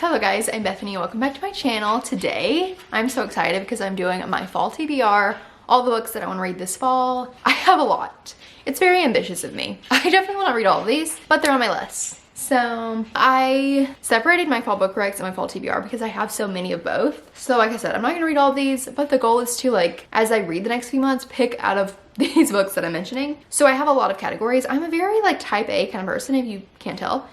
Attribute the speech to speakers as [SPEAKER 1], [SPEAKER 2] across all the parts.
[SPEAKER 1] Hello guys, I'm Bethany and welcome back to my channel. Today, I'm so excited because I'm doing my fall TBR, all the books that I want to read this fall. I have a lot. It's very ambitious of me. I definitely want to read all of these, but they're on my list. So I separated my fall book recs and my fall TBR because I have so many of both. So like I said, I'm not going to read all of these, but the goal is to, like, as I read the next few months, pick out of these books that I'm mentioning. So I have a lot of categories. I'm a very like type A kind of person, if you can't tell.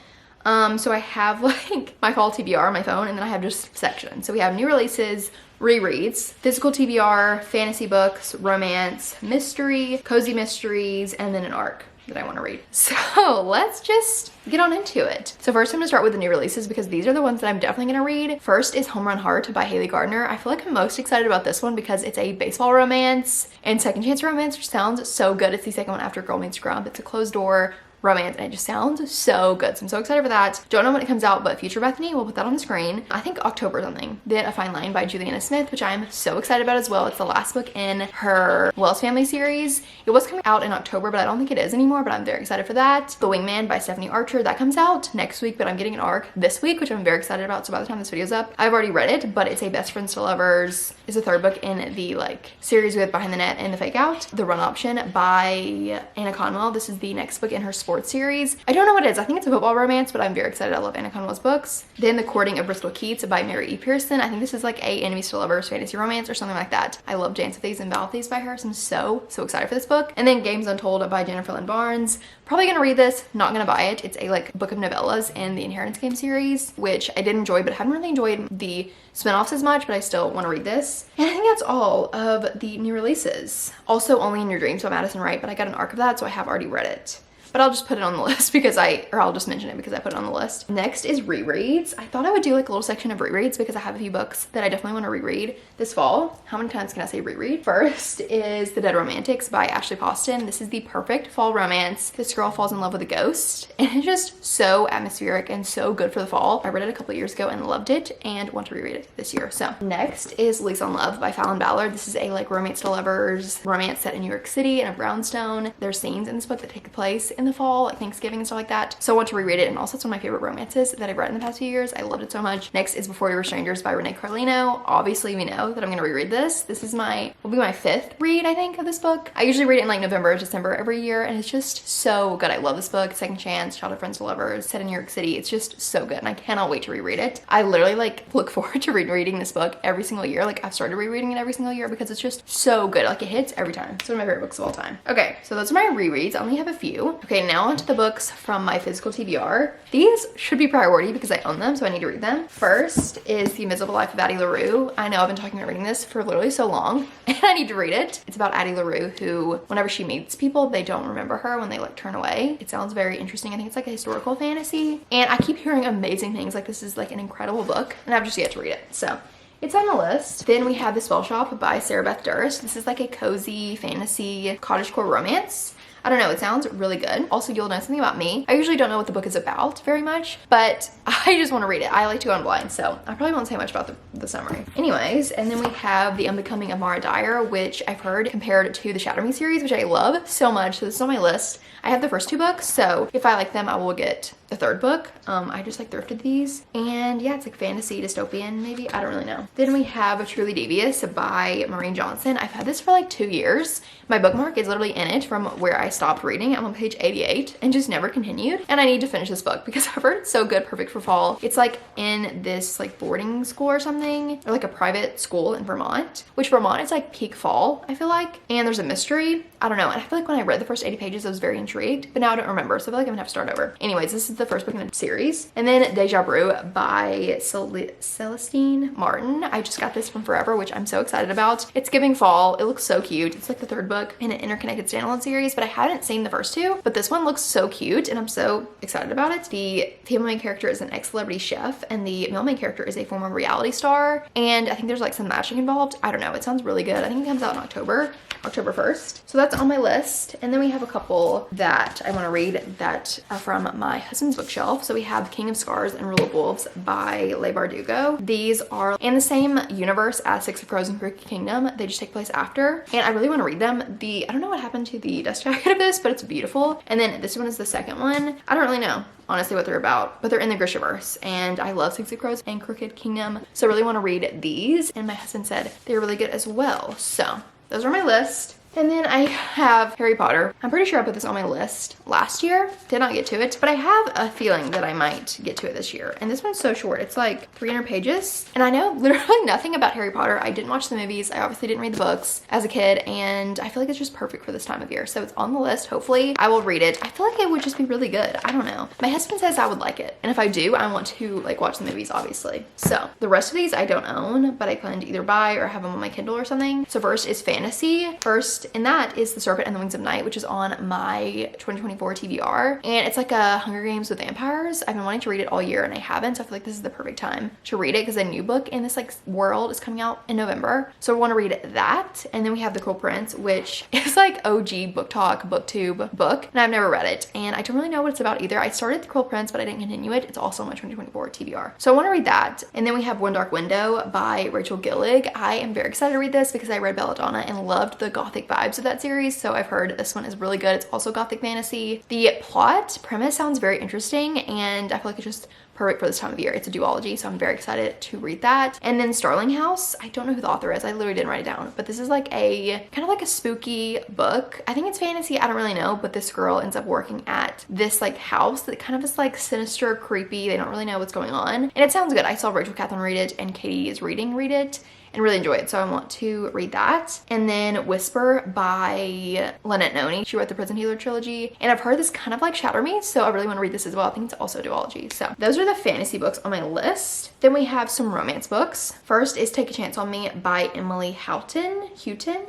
[SPEAKER 1] So I have like my fall TBR on my phone, and then I have just sections. So we have new releases, rereads, physical TBR, fantasy books, romance, mystery, cozy mysteries, and then an arc that I want to read. So let's just get on into it. So first I'm gonna start with the new releases because these are the ones that I'm definitely gonna read. First is Home Run Heart by Haley Gardner. I feel like I'm most excited about this one because it's a baseball romance and second chance romance, which sounds so good. It's the second one after Girl Meets Grump. It's a closed door romance and it just sounds so good. So I'm so excited for that. Don't know when it comes out, but future Bethany will put that on the screen. I think October or something. Then A Fine Line by Juliana Smith, which I'm so excited about as well. It's the last book in her Wells Family series. It was coming out in October, but I don't think it is anymore, but I'm very excited for that. The Wingman by Stephanie Archer, that comes out next week, but I'm getting an arc this week, which I'm very excited about. So by the time this video's up, I've already read it, but it's a Best Friends to Lovers. It's the third book in the like series with Behind the Net and The Fake Out. The Run Option by Anna Conwell. This is the next book in her sports series. I don't know what it is. I think it's a football romance, but I'm very excited. I love Anna Conwell's books. Then The Courting of Bristol Keats by Mary E. Pearson. I think this is like a enemies to lovers fantasy romance or something like that. I love Dance with Thieves and Battle with Thieves by her, so I'm so excited for this book. And then Games Untold by Jennifer Lynn Barnes. Probably gonna read this, not gonna buy it. It's a like book of novellas in the Inheritance Game series, which I did enjoy, but I hadn't really enjoyed the spinoffs as much, but I still want to read this. And I think that's all of the new releases. Also, Only in Your Dreams by Madison Wright, but I got an arc of that, so I have already read it. But I'll just put it on the list because I'll just mention it because I put it on the list. Next is rereads. I thought I would do like a little section of rereads because I have a few books that I definitely want to reread this fall. How many times can I say reread? First is The Dead Romantics by Ashley Poston. This is the perfect fall romance. This girl falls in love with a ghost and it's just so atmospheric and so good for the fall. I read it a couple of years ago and loved it and want to reread it this year. So next is Lease on Love by Fallon Ballard. This is a like romance to lovers romance set in New York City in a brownstone. There's scenes in this book that take place in the fall, like Thanksgiving and stuff like that. So I want to reread it, and also it's one of my favorite romances that I've read in the past few years. I loved it so much. Next is Before We Were Strangers by Renee Carlino. Obviously we know that I'm gonna reread this. This is will be my fifth read, I think, of this book. I usually read it in like November or December every year, and it's just so good. I love this book. Second Chance, Childhood Friends to Lovers, set in New York City. It's just so good, and I cannot wait to reread it. I literally like look forward to rereading this book every single year. Like I've started rereading it every single year because it's just so good. Like it hits every time. It's one of my favorite books of all time. Okay, so those are my rereads. I only have a few. Okay, now onto the books from my physical TBR. These should be priority because I own them, so I need to read them. First is The Invisible Life of Addie LaRue. I know I've been talking about reading this for literally so long and I need to read it. It's about Addie LaRue who, whenever she meets people, they don't remember her when they like turn away. It sounds very interesting. I think it's like a historical fantasy and I keep hearing amazing things. Like this is like an incredible book and I've just yet to read it. So it's on the list. Then we have The Spell Shop by Sarah Beth Durst. This is like a cozy fantasy cottagecore romance. I don't know, it sounds really good. Also, you'll know something about me. I usually don't know what the book is about very much, but I just want to read it. I like to go on blind, so I probably won't say much about the summary. Anyways, and then we have The Unbecoming of Mara Dyer, which I've heard compared to the Shadow Me series, which I love so much. So this is on my list. I have the first two books, so if I like them, I will get the third book. I just like thrifted these. And yeah, it's like fantasy, dystopian, maybe. I don't really know. Then we have Truly Devious by Maureen Johnson. I've had this for like 2 years. My bookmark is literally in it from where I stopped reading. I'm on page 88 and just never continued. And I need to finish this book because I've heard it's so good, perfect for fall. It's like in this like boarding school or something, or like a private school in Vermont, which Vermont is like peak fall, I feel like. And there's a mystery. I don't know. And I feel like when I read the first 80 pages, I was very intrigued, but now I don't remember. So I feel like I'm gonna have to start over. Anyways, this is the first book in the series. And then Deja Brew by Celestine Martin. I just got this from Forever, which I'm so excited about. It's giving fall. It looks so cute. It's like the third book in an interconnected standalone series, but I hadn't seen the first two, but this one looks so cute and I'm so excited about it. The female main character is an ex-celebrity chef and the male main character is a former reality star. And I think there's like some matching involved. I don't know. It sounds really good. I think it comes out in October 1st. So that's on my list. And then we have a couple that I want to read that are from my husband's bookshelf. So we have King of Scars and Rule of Wolves by Leigh Bardugo. These are in the same universe as Six of Crows and Crooked Kingdom. They just take place after. And I really want to read them. I don't know what happened to the dust jacket afraid of this, but it's beautiful. And then this one is the second one. I don't really know honestly what they're about, but they're in the Grishaverse, and I love Six of Crows and Crooked Kingdom, so I really want to read these, and my husband said they're really good as well. So those are my list. And then I have Harry Potter. I'm pretty sure I put this on my list last year. Did not get to it, but I have a feeling that I might get to it this year. And this one's so short. It's like 300 pages. And I know literally nothing about Harry Potter. I didn't watch the movies. I obviously didn't read the books as a kid. And I feel like it's just perfect for this time of year. So it's on the list. Hopefully I will read it. I feel like it would just be really good. I don't know. My husband says I would like it. And if I do, I want to like watch the movies, obviously. So the rest of these I don't own, but I plan to either buy or have them on my Kindle or something. So first is fantasy. First in that is The Serpent and the Wings of Night, which is on my 2024 TBR. And it's like a Hunger Games with vampires. I've been wanting to read it all year and I haven't. So I feel like this is the perfect time to read it because a new book in this like world is coming out in November. So I want to read that. And then we have The Cruel Prince, which is like OG book talk, booktube book. And I've never read it. And I don't really know what it's about either. I started The Cruel Prince, but I didn't continue it. It's also on my 2024 TBR. So I want to read that. And then we have One Dark Window by Rachel Gillig. I am very excited to read this because I read Belladonna and loved the gothic vibes of that series. So I've heard this one is really good. It's also gothic fantasy. The plot premise sounds very interesting and I feel like it's just perfect for this time of year. It's a duology, so I'm very excited to read that. And then Starling House, I don't know who the author is. I literally didn't write it down, but this is like a kind of like a spooky book. I think it's fantasy, I don't really know, but this girl ends up working at this like house that kind of is like sinister, creepy. They don't really know what's going on. And it sounds good. I saw Rachel Catherine read it and Katie is read it and really enjoy it. So I want to read that. And then Whisper by Lynette Noni. She wrote the Prison Healer trilogy. And I've heard this kind of like shatter me. So I really want to read this as well. I think it's also a duology. So those are the fantasy books on my list. Then we have some romance books. First is Take a Chance on Me by Emily Houghton.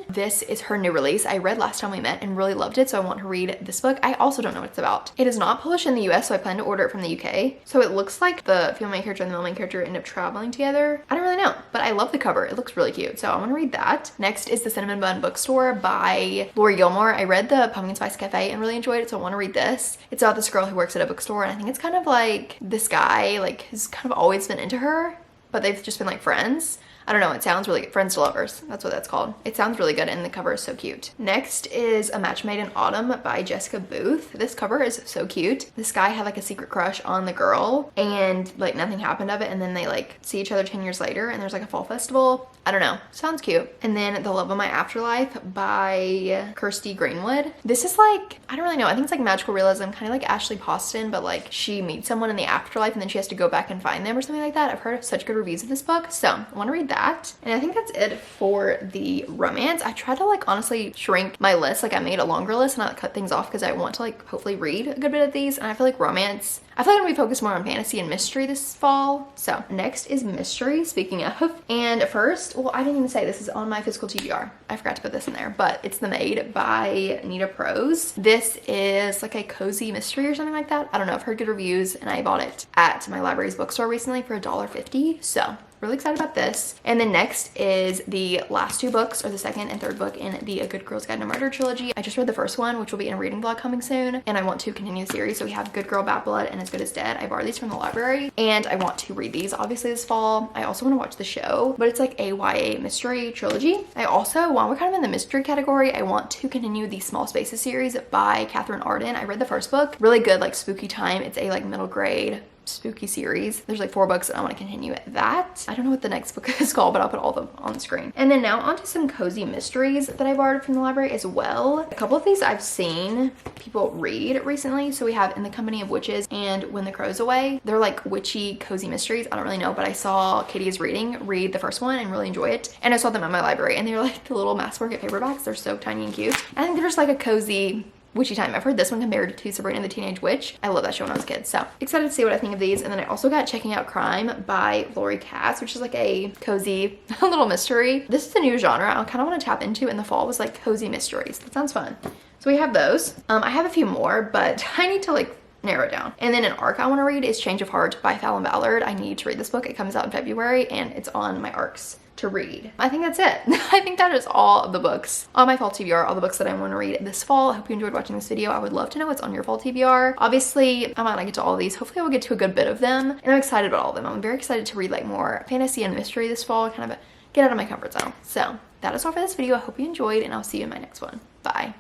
[SPEAKER 1] This is her new release. I read last time we met and really loved it. So I want to read this book. I also don't know what it's about. It is not published in the US, so I plan to order it from the UK. So it looks like the female main character and the male main character end up traveling together. I don't really know, but I love the cover. It looks really cute. So I want to read that. Next is The Cinnamon Bun Bookstore by Lori Gilmore. I read the Pumpkin Spice Cafe and really enjoyed it. So I want to read this. It's about this girl who works at a bookstore. And I think it's kind of like this guy like has kind of always been into her, but they've just been like friends. I don't know, it sounds really good. Friends to Lovers, that's what that's called. It sounds really good and the cover is so cute. Next is A Match Made in Autumn by Jessica Booth. This cover is so cute. This guy had like a secret crush on the girl and like nothing happened of it, and then they like see each other 10 years later and there's like a fall festival. I don't know, sounds cute. And then The Love of My Afterlife by Kirsty Greenwood. This is like, I don't really know, I think it's like magical realism, kind of like Ashley Poston, but like she meets someone in the afterlife and then she has to go back and find them or something like that. I've heard such good reviews of this book, so I want to read that. And I think that's it for the romance. I tried to like honestly shrink my list. Like I made a longer list and I cut things off because I want to like hopefully read a good bit of these. And I feel like romance, I feel like I'm gonna be focused more on fantasy and mystery this fall. So next is mystery, speaking of. And first, well, I didn't even say this is on my physical TBR. I forgot to put this in there, but it's The Maid by Nita Prose. This is like a cozy mystery or something like that. I don't know, I've heard good reviews and I bought it at my library's bookstore recently for $1.50. So really excited about this. And then next is the last two books, or the second and third book in the A Good Girl's Guide to Murder trilogy. I just read the first one, which will be in a reading vlog coming soon, and I want to continue the series. So we have Good Girl, Bad Blood, and As Good as Dead. I borrowed these from the library and I want to read these obviously this fall. I also want to watch the show, but it's like a YA mystery trilogy. I also, while we're kind of in the mystery category, I want to continue the Small Spaces series by Catherine Arden. I read the first book, really good, like spooky time. It's a like middle grade spooky series. There's like 4 books and I want to continue that. I don't know what the next book is called, but I'll put all of them on the screen. And then now onto some cozy mysteries that I borrowed from the library as well. A couple of these I've seen people read recently. So we have In the Company of Witches and When the Crow's Away. They're like witchy cozy mysteries. I don't really know, but I saw Katie is read the first one and really enjoy it. And I saw them at my library and they're like the little Mass Market paperbacks. They're so tiny and cute. I think they're just like a cozy witchy time. I've heard this one compared to Sabrina the Teenage Witch. I love that show when I was a kid. So excited to see what I think of these. And then I also got Checking Out Crime by Lori Katz, which is like a cozy little mystery. This is a new genre I kind of want to tap into in the fall, was like cozy mysteries. That sounds fun. So we have those. I have a few more, but I need to like narrow it down. And then an ARC I want to read is Change of Heart by Fallon Ballard. I need to read this book. It comes out in February and it's on my ARCs to read. I think that's it. I think that is all of the books on my fall TBR, all the books that I want to read this fall. I hope you enjoyed watching this video. I would love to know what's on your fall TBR. Obviously, I might not get to all of these. Hopefully I will get to a good bit of them. And I'm excited about all of them. I'm very excited to read like more fantasy and mystery this fall, kind of get out of my comfort zone. So that is all for this video. I hope you enjoyed and I'll see you in my next one. Bye.